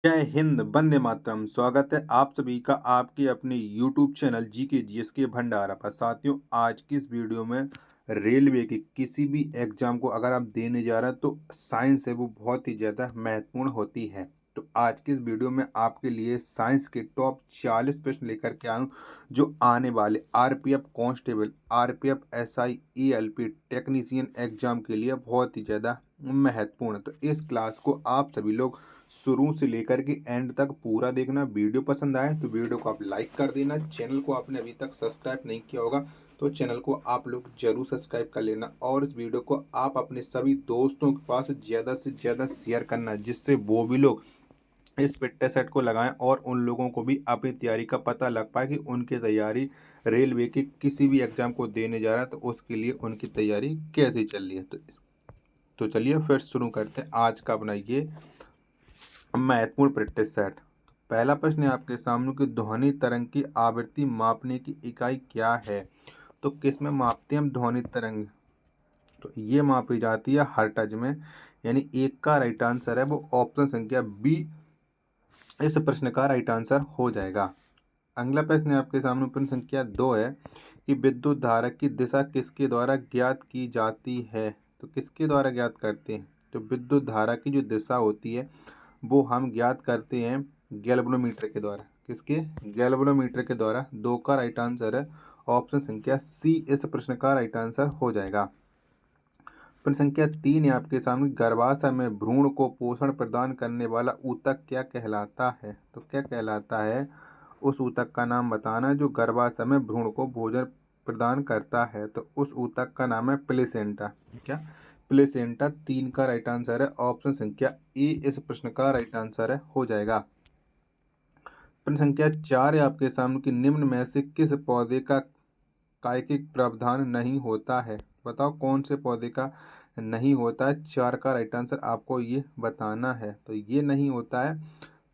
जय हिंद, वंदे मातरम। स्वागत है आप सभी का आपके अपने यूट्यूब चैनल जीके जीएस के भंडारा पर। साथियों, आज की इस वीडियो में रेलवे के किसी भी एग्जाम को अगर आप देने जा रहे हैं तो साइंस है वो बहुत ही ज़्यादा महत्वपूर्ण होती है। तो आज की इस वीडियो में आपके लिए साइंस के टॉप 40 प्रश्न लेकर के आऊँ जो आने वाले RPF constable, RPF SI, ALP technician exam के लिए बहुत ही ज़्यादा महत्वपूर्ण। तो इस क्लास को आप सभी लोग शुरू से लेकर के एंड तक पूरा देखना। वीडियो पसंद आए तो वीडियो को आप लाइक कर देना। चैनल को आपने अभी तक सब्सक्राइब नहीं किया होगा तो चैनल को आप लोग जरूर सब्सक्राइब कर लेना और इस वीडियो को आप अपने सभी दोस्तों के पास ज़्यादा से ज़्यादा शेयर करना, जिससे वो भी लोग इस फिटनेस सेट को लगाएं और उन लोगों को भी अपनी तैयारी का पता लग पाए कि उनकी तैयारी रेलवे के किसी भी एग्जाम को देने जा रहा है तो उसके लिए उनकी तैयारी कैसी चल रही है। तो चलिए फिर शुरू करते हैं आज का अपना ये महत्वपूर्ण प्रैक्टिस सेट। पहला प्रश्न है आपके सामने कि ध्वनि तरंग की आवृत्ति मापने की इकाई क्या है। तो किस में मापते हैं हम ध्वनि तरंग? तो ये मापी जाती है हर्ट्ज में। यानी एक का राइट आंसर है वो ऑप्शन संख्या बी इस प्रश्न का राइट आंसर हो जाएगा। अगला प्रश्न है आपके सामने प्रश्न संख्या 2 है कि विद्युत धारा की दिशा किसके द्वारा ज्ञात की जाती है। तो किसके द्वारा ज्ञात करते हैं? तो विद्युत धारा की जो दिशा होती है वो हम ज्ञात करते हैं गैल्वेनोमीटर के द्वारा। किसके? गैल्वेनोमीटर के द्वारा। 2 का राइट आंसर है ऑप्शन संख्या सी इस प्रश्न का राइट आंसर हो जाएगा। प्रश्न संख्या 3 है आपके सामने गर्भाशय में भ्रूण को पोषण प्रदान करने वाला ऊतक क्या कहलाता है। तो क्या कहलाता है? उस ऊतक का नाम बताना जो गर्भाशय में भ्रूण को भोजन प्रदान करता है। तो उस ऊतक का नाम है प्लेसेंटा। क्या? प्लेसेंटा। 3 का राइट आंसर है ऑप्शन संख्या ए इस प्रश्न का राइट आंसर है हो जाएगा। प्रश्न संख्या 4 है आपके सामने कि निम्न में से किस पौधे का कायिक प्रावधान नहीं होता है। बताओ कौन से पौधे का नहीं होता है। 4 का राइट आंसर आपको ये बताना है। तो ये नहीं होता है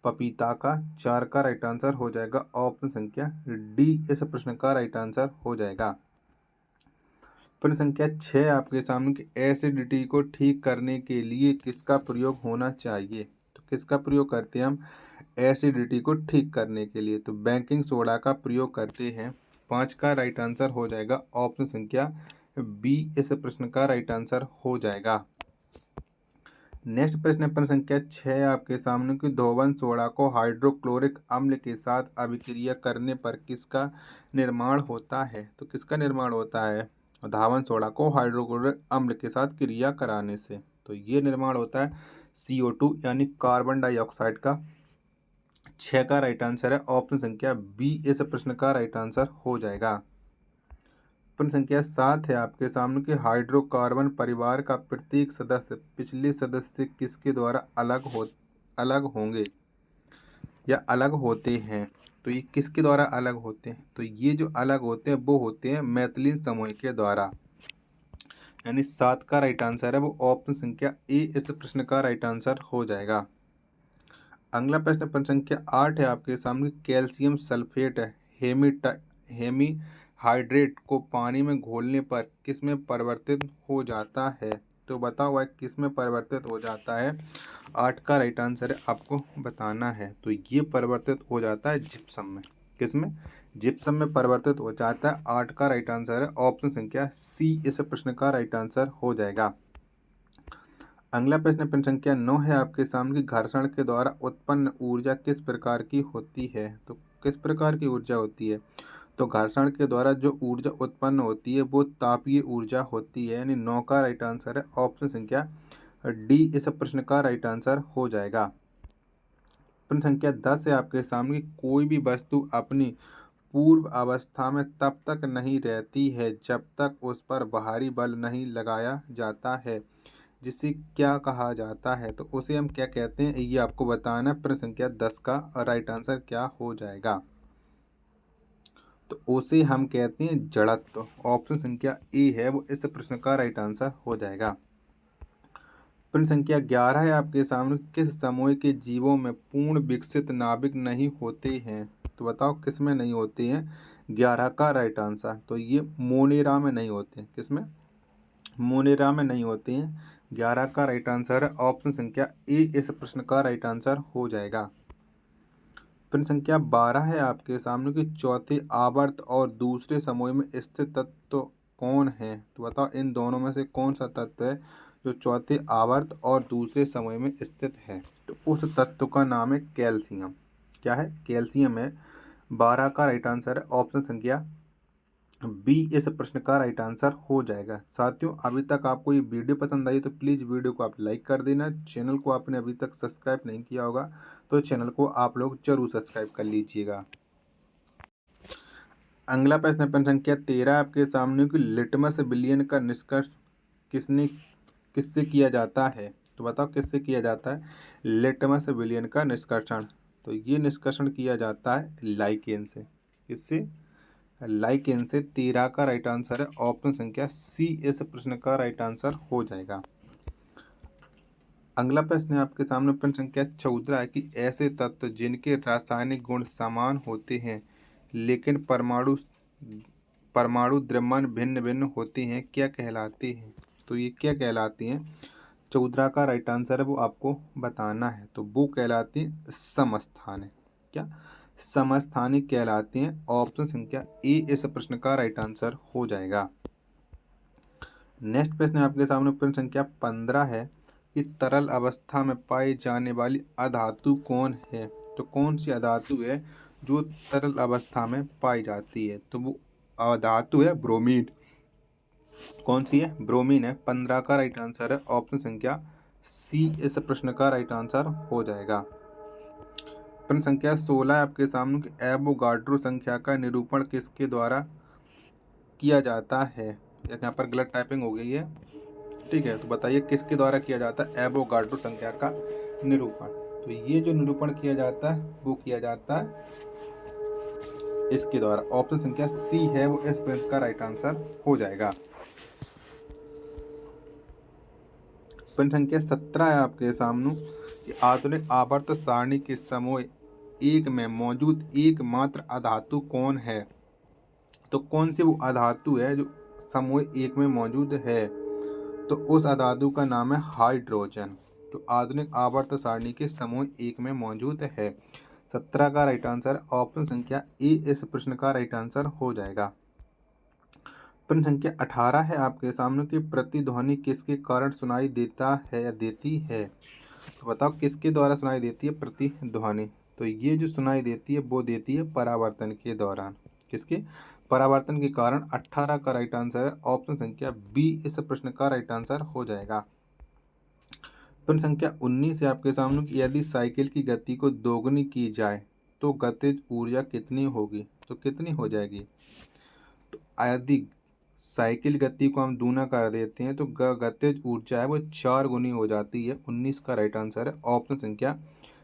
पपीता का। 4 का राइट आंसर हो जाएगा ऑप्शन संख्या डी इस प्रश्न का राइट आंसर हो जाएगा। प्रश्न संख्या 6 आपके सामने कि एसिडिटी को ठीक करने के लिए किसका प्रयोग होना चाहिए। तो किसका प्रयोग करते हैं हम एसिडिटी को ठीक करने के लिए? तो बेकिंग सोडा का प्रयोग करते हैं। 5 का राइट आंसर हो जाएगा ऑप्शन संख्या बी इस प्रश्न का राइट आंसर हो जाएगा। नेक्स्ट प्रश्न है प्रश्न संख्या 6 आपके सामने कि धोवन सोडा को हाइड्रोक्लोरिक अम्ल के साथ अभिक्रिया करने पर किसका निर्माण होता है। तो किसका निर्माण होता है धावन सोडा को हाइड्रोक्लोरिक अम्ल के साथ क्रिया कराने से? तो ये निर्माण होता है CO2 यानी कार्बन डाइऑक्साइड का। 6 का राइट आंसर है ऑप्शन संख्या बी इस प्रश्न का राइट आंसर हो जाएगा। प्रश्न संख्या 7 है आपके सामने कि हाइड्रोकार्बन परिवार का प्रत्येक सदस्य पिछले सदस्य से किसके द्वारा अलग होंगे या अलग होते हैं। तो ये किसके द्वारा अलग होते हैं? तो ये जो अलग होते हैं वो होते हैं मैथिलीन समूह के द्वारा। यानी 7 का राइट आंसर है वो ऑप्शन संख्या ए इस प्रश्न का राइट आंसर हो जाएगा। अगला प्रश्न प्रश्न संख्या 8 है आपके सामने कैल्शियम सल्फेट हेमी हाइड्रेट को पानी में घोलने पर किस में परिवर्तित हो जाता है। तो बताओ वह किस में परिवर्तित हो जाता है। 8 का राइट आंसर है आपको बताना है। तो ये परिवर्तित हो जाता है जिप्सम में। किस में? जिप्सम में परिवर्तित हो जाता है। 8 का राइट आंसर है ऑप्शन संख्या सी इस प्रश्न का राइट आंसर हो जाएगा। अगला प्रश्न प्रश्न संख्या 9 है आपके सामने कि घर्षण के द्वारा उत्पन्न ऊर्जा किस प्रकार की होती है। तो किस प्रकार की ऊर्जा होती है? तो घर्षण के द्वारा जो ऊर्जा उत्पन्न होती है वो तापीय ऊर्जा होती है। यानी 9 का राइट आंसर है ऑप्शन संख्या डी इस प्रश्न का राइट आंसर हो जाएगा। प्रश्न संख्या 10 है आपके सामने कोई भी वस्तु अपनी पूर्व अवस्था में तब तक नहीं रहती है जब तक उस पर बाहरी बल नहीं लगाया जाता है, जिसे क्या कहा जाता है। तो उसे हम क्या कहते हैं ये आपको बताना है। प्रश्न संख्या 10 का राइट आंसर क्या हो जाएगा। तो उसे हम कहते हैं जड़त्व। ऑप्शन संख्या ए है वो इस प्रश्न का राइट आंसर हो जाएगा। प्रश्न संख्या 11 है आपके सामने किस समूह के जीवों में पूर्ण विकसित नाभिक नहीं होते हैं। तो बताओ किस में नहीं होते हैं। 11 का राइट आंसर तो ये मोनेरा में नहीं होते हैं। किस में? मोनेरा में नहीं होते हैं। 11 का राइट आंसर है ऑप्शन संख्या ए इस प्रश्न का राइट आंसर हो जाएगा। प्रश्न संख्या 12 है आपके सामने कि चौथे आवर्त और दूसरे समूह में स्थित तत्व कौन है। तो बताओ इन दोनों में से कौन सा तत्व है जो चौथे आवर्त और दूसरे समूह में स्थित है। तो उस तत्व का नाम है कैल्शियम। क्या है? कैल्शियम है। 12 का राइट आंसर है ऑप्शन संख्या बी इस प्रश्न का राइट आंसर हो जाएगा। साथियों, अभी तक आपको ये वीडियो पसंद आई तो प्लीज़ वीडियो को आप लाइक कर देना। चैनल को आपने अभी तक सब्सक्राइब नहीं किया होगा तो चैनल को आप लोग जरूर सब्सक्राइब कर लीजिएगा। अगला प्रश्न प्रश्न संख्या 13 आपके सामने कि लिटमस विलियन का निष्कर्ष किससे किया जाता है। तो बताओ किससे किया जाता है लिटमस विलियन का निष्कर्षण। तो ये निष्कर्षण किया जाता है लाइकेन से। किससे? लाइकेन से। 13 का राइट आंसर है ऑप्शन संख्या सी इस प्रश्न का राइट आंसर हो जाएगा। अगला प्रश्न है आपके सामने प्रश्न संख्या 14 है कि ऐसे तत्व जिनके रासायनिक गुण समान होते हैं लेकिन परमाणु द्रव्यमान भिन्न भिन्न होते हैं क्या कहलाते हैं। तो ये क्या कहलाती हैं? 14 का राइट आंसर है वो आपको बताना है। तो वो कहलाती हैं समस्थानिक। क्या? समस्थानिक कहलाती हैं। ऑप्शन संख्या ए इस प्रश्न का राइट आंसर हो जाएगा। नेक्स्ट प्रश्न आपके सामने प्रश्न संख्या 15 है कि तरल अवस्था में पाई जाने वाली अधातु कौन है। तो कौन सी अधातु है जो तरल अवस्था में पाई जाती है। तो वो अधातु है ब्रोमीन। कौन सी है? ब्रोमीन है। 15 का राइट आंसर है ऑप्शन संख्या सी इस प्रश्न का राइट आंसर हो जाएगा। प्रश्न संख्या 16 है आपके सामने कि एवोगाड्रो संख्या का निरूपण किसके द्वारा किया जाता है। यहाँ पर गलत टाइपिंग हो गई है, ठीक है। तो बताइए किसके द्वारा किया जाता है एवोगाड्रो संख्या का निरूपण। तो ये जो निरूपण किया जाता है वो किया जाता है इसके द्वारा। ऑप्शन संख्या सी है वो इस प्रश्न का राइट आंसर हो जाएगा। प्रश्न संख्या 17 है आपके सामने कि आधुनिक आवर्त सारणी के समूह एक में मौजूद एकमात्र अधातु कौन है। तो कौन सी वो अधातु है जो समूह एक में मौजूद है। तो उस अधातु का नाम है हाइड्रोजन। तो आधुनिक आवर्त सारणी के समूह एक में मौजूद है। 17 का राइट आंसर ऑप्शन संख्या ए इस प्रश्न का राइट आंसर हो जाएगा। प्रश्न संख्या 18 है आपके सामने कि प्रतिध्वनि किसके कारण सुनाई देता है या देती है। तो बताओ किसके द्वारा सुनाई देती है प्रतिध्वनि। तो ये जो सुनाई देती है वो देती है परावर्तन के दौरान। किसके? परावर्तन के कारण। 18 का राइट आंसर है ऑप्शन संख्या बी इस प्रश्न का राइट आंसर हो जाएगा। प्रश्न संख्या 19 है आपके सामने कि यदि साइकिल की गति को दोगुनी की जाए तो गतिज ऊर्जा कितनी होगी। तो कितनी हो जाएगी। तो यदि साइकिल गति को हम दूना कर देते हैं तो गतिज ऊर्जा है वो 4 गुनी हो जाती है। 19 का राइट आंसर है ऑप्शन संख्या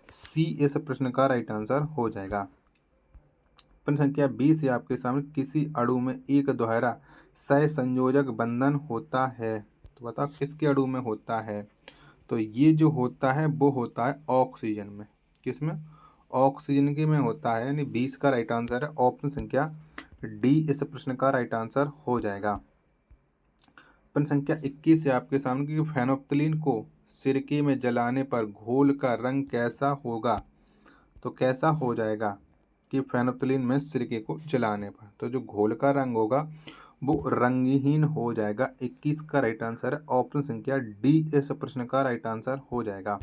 सी इस प्रश्न का राइट आंसर हो जाएगा। प्रश्न संख्या 20 है आपके सामने किसी अणु में एक दोहरा सहसंयोजक बंधन होता है। तो बताओ किसके अणु में होता है। तो ये जो होता है वो होता है ऑक्सीजन में। किसमें? ऑक्सीजन के में होता है। यानी 20 का राइट आंसर है ऑप्शन संख्या डी इस प्रश्न का राइट आंसर हो जाएगा। प्रश्न संख्या 21 है आपके सामने कि फेनोप्थलीन को सिरके में जलाने पर घोल का रंग कैसा होगा। तो कैसा हो जाएगा कि फेनोप्थलीन में सिरके को जलाने पर तो जो घोल का रंग होगा वो रंगहीन हो जाएगा। 21 का राइट आंसर है ऑप्शन संख्या डी इस प्रश्न का राइट आंसर हो जाएगा।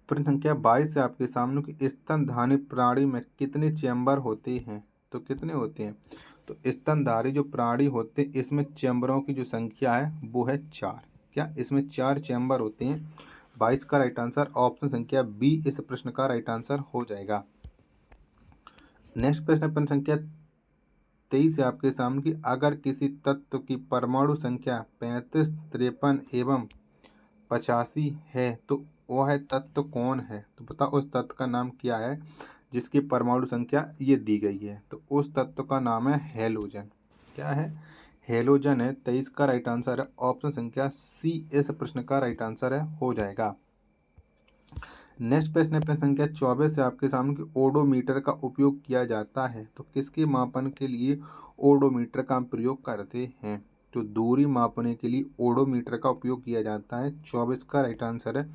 प्रश्न संख्या 22 से आपके सामने कि स्तनधारी प्राणी में कितने चैम्बर होते हैं। तो कितने होते हैं। तो स्तनधारी जो प्राणी होते हैं इसमें चैम्बरों की जो संख्या है वो है 4। क्या? इसमें 4 चैम्बर होते हैं। 22 का राइट आंसर ऑप्शन संख्या बी इस प्रश्न का राइट आंसर हो जाएगा। नेक्स्ट प्रश्न प्रश्न संख्या 23 है आपके सामने कि अगर किसी तत्व की परमाणु संख्या 35, 53 एवं 85 है तो वह तत्व कौन है। तो बताओ उस तत्व का नाम क्या है जिसकी परमाणु संख्या ये दी गई है। तो उस तत्व का नाम है हैलोजन। क्या है? हैलोजन है। 23 का राइट आंसर है ऑप्शन संख्या सी इस प्रश्न का राइट आंसर है हो जाएगा। नेक्स्ट प्रश्न है प्रश्न संख्या 24 से आपके सामने कि ओडोमीटर का उपयोग किया जाता है। तो किसके मापन के लिए ओडोमीटर का प्रयोग करते हैं। तो दूरी मापने के लिए ओडोमीटर का उपयोग किया जाता है। 24 का राइट आंसर है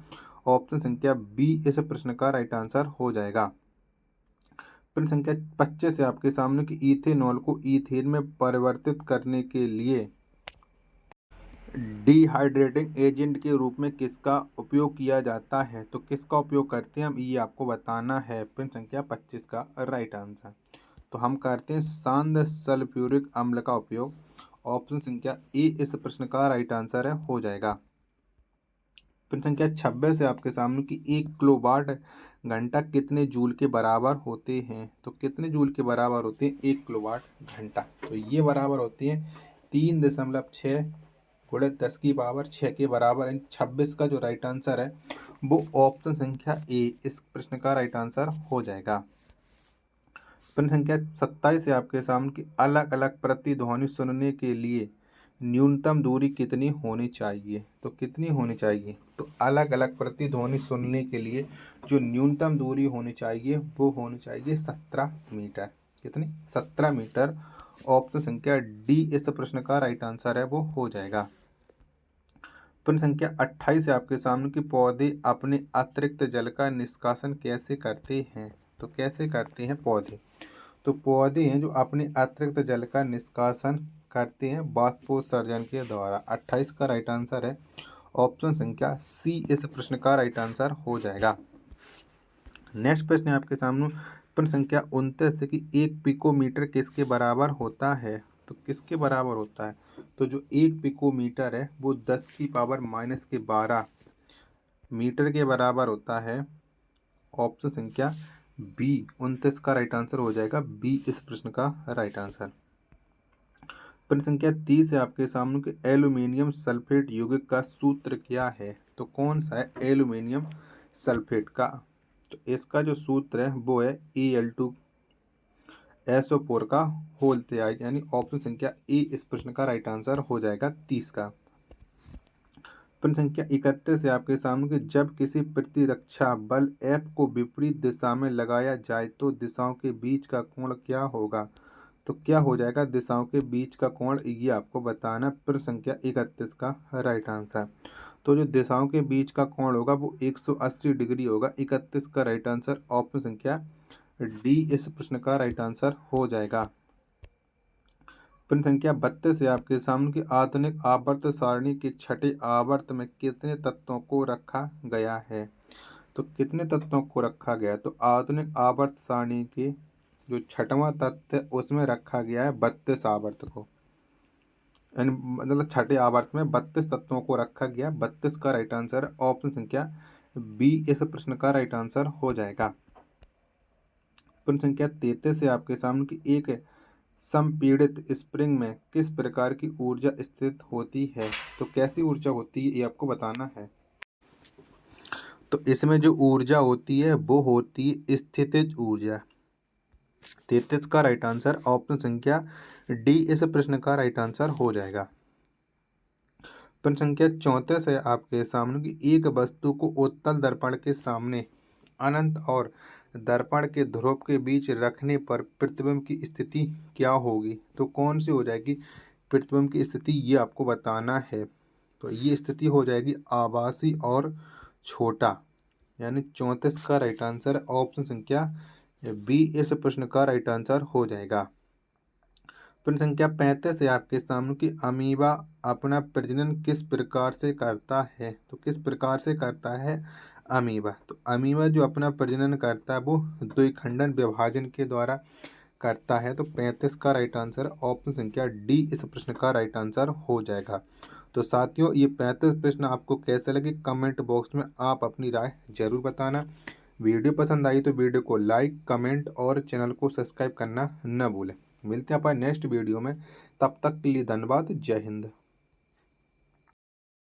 ऑप्शन संख्या बी इस प्रश्न का राइट आंसर हो जाएगा। प्रश्न संख्या 25 है आपके सामने कि इथेनॉल को ईथेन में परिवर्तित करने के लिए डिहाइड्रेटिंग एजेंट के रूप में किसका उपयोग किया जाता है। तो किसका उपयोग करते हैं हम, ये आपको बताना है। प्रश्न संख्या 25 का राइट आंसर तो हम करते हैं सांद्र सल्फ्यूरिक अम्ल का उपयोग। ऑप्शन संख्या ए इस प्रश्न का राइट आंसर है हो जाएगा। प्रश्न संख्या 26 है आपके सामने कि 1 किलोवाट घंटा कितने जूल के बराबर होते हैं। तो कितने जूल के बराबर होते हैं 1 किलोवाट घंटा। तो ये बराबर होते हैं 3.6 गुणे 10⁻6 के बराबर। इन 26 का जो राइट आंसर है वो ऑप्शन संख्या ए इस प्रश्न का राइट आंसर हो जाएगा। प्रश्न संख्या 27 है आपके सामने कि अलग अलग प्रतिध्वनि सुनने के लिए न्यूनतम दूरी कितनी होनी चाहिए। तो कितनी होनी चाहिए, तो अलग अलग प्रतिध्वनि सुनने के लिए जो न्यूनतम दूरी होनी चाहिए वो होनी चाहिए 17 मीटर। कितनी, 17 मीटर। ऑप्शन संख्या डी इस प्रश्न का राइट आंसर है वो हो जाएगा। प्रश्न संख्या 28 है आपके सामने कि पौधे अपने अतिरिक्त जल का निष्कासन कैसे करते हैं। तो कैसे करते हैं पौधे, तो पौधे हैं जो अपने अतिरिक्त जल का निष्कासन करते हैं बाष्पोत्सर्जन के द्वारा। 28 का राइट आंसर है ऑप्शन संख्या सी इस प्रश्न का राइट आंसर हो जाएगा। नेक्स्ट प्रश्न है आपके सामने प्रश्न संख्या 29 है कि 1 पिकोमीटर किसके बराबर होता है। तो किसके बराबर होता है, तो जो 1 पिकोमीटर है वो 10⁻⁻12 मीटर के बराबर होता है। ऑप्शन संख्या बी 29 का राइट आंसर हो जाएगा, बी इस प्रश्न का राइट आंसर। प्रश्न संख्या 30 है आपके सामने कि एल्यूमिनियम सल्फेट यौगिक का सूत्र क्या है। तो कौन सा है एल्यूमिनियम सल्फेट का, तो इसका जो सूत्र है वो है Al2SO4 का होल त्याग, यानी ऑप्शन संख्या ए इस प्रश्न का राइट आंसर हो जाएगा 30 का। प्रश्न संख्या 31 है आपके सामने कि जब किसी प्रतिरक्षा बल F को विपरीत दिशा में लगाया जाए तो दिशाओं के बीच का कोण क्या होगा। तो क्या हो जाएगा दिशाओं के बीच का कोण, ये आपको बताना। प्रश्न संख्या 31 का राइट आंसर तो जो दिशाओं के बीच का कोण होगा वो 180 डिग्री होगा। 31 का राइट आंसर ऑप्शन संख्या डी इस प्रश्न का राइट आंसर हो जाएगा। प्रश्न संख्या 32 है आपके सामने कि आधुनिक आवर्त सारणी के छठे आवर्त में कितने तत्वों को रखा गया है। तो कितने तत्वों को रखा गया है, तो आधुनिक आवर्त सारणी के जो छठवां तत्व है उसमें रखा गया है 32 आवर्त को, यानी मतलब छठे आवर्त में 32 तत्वों को रखा गया। 32 का राइट आंसर ऑप्शन संख्या बी इस प्रश्न का राइट आंसर हो जाएगा। प्रश्न संख्या 33 है आपके सामने कि एक संपीड़ित स्प्रिंग में किस प्रकार की ऊर्जा स्थित होती है। तो कैसी ऊर्जा होती है ये आपको बताना है। तो इसमें जो ऊर्जा होती है वो होती है स्थितिज ऊर्जा। 33 का राइट आंसर ऑप्शन संख्या डी इस प्रश्न का राइट आंसर हो जाएगा। प्रश्न संख्या 34 है आपके सामने कि एक वस्तु को उत्तल दर्पण के सामने अनंत और दर्पण के ध्रुव के बीच रखने पर प्रतिबिंब की स्थिति क्या होगी। तो कौन सी हो जाएगी प्रतिबिंब की स्थिति, ये आपको बताना है। तो ये स्थिति हो जाएगी आभासी और छोटा, यानी 34 का राइट आंसर ऑप्शन संख्या बी इस प्रश्न का राइट आंसर हो जाएगा। प्रश्न संख्या 35 है आपके सामने कि अमीबा अपना प्रजनन किस प्रकार से करता है। तो किस प्रकार से करता है अमीबा, तो अमीबा जो अपना प्रजनन करता है वो द्विखंडन विभाजन के द्वारा करता है। तो 35 का राइट आंसर ऑप्शन संख्या डी इस प्रश्न का राइट आंसर हो जाएगा। तो साथियों ये 35 प्रश्न आपको कैसे लगे कमेंट बॉक्स में आप अपनी राय जरूर बताना। वीडियो पसंद आई तो वीडियो को लाइक कमेंट और चैनल को सब्सक्राइब करना न भूलें। मिलते हैं अपन नेक्स्ट वीडियो में, तब तक के लिए धन्यवाद। जय हिंद।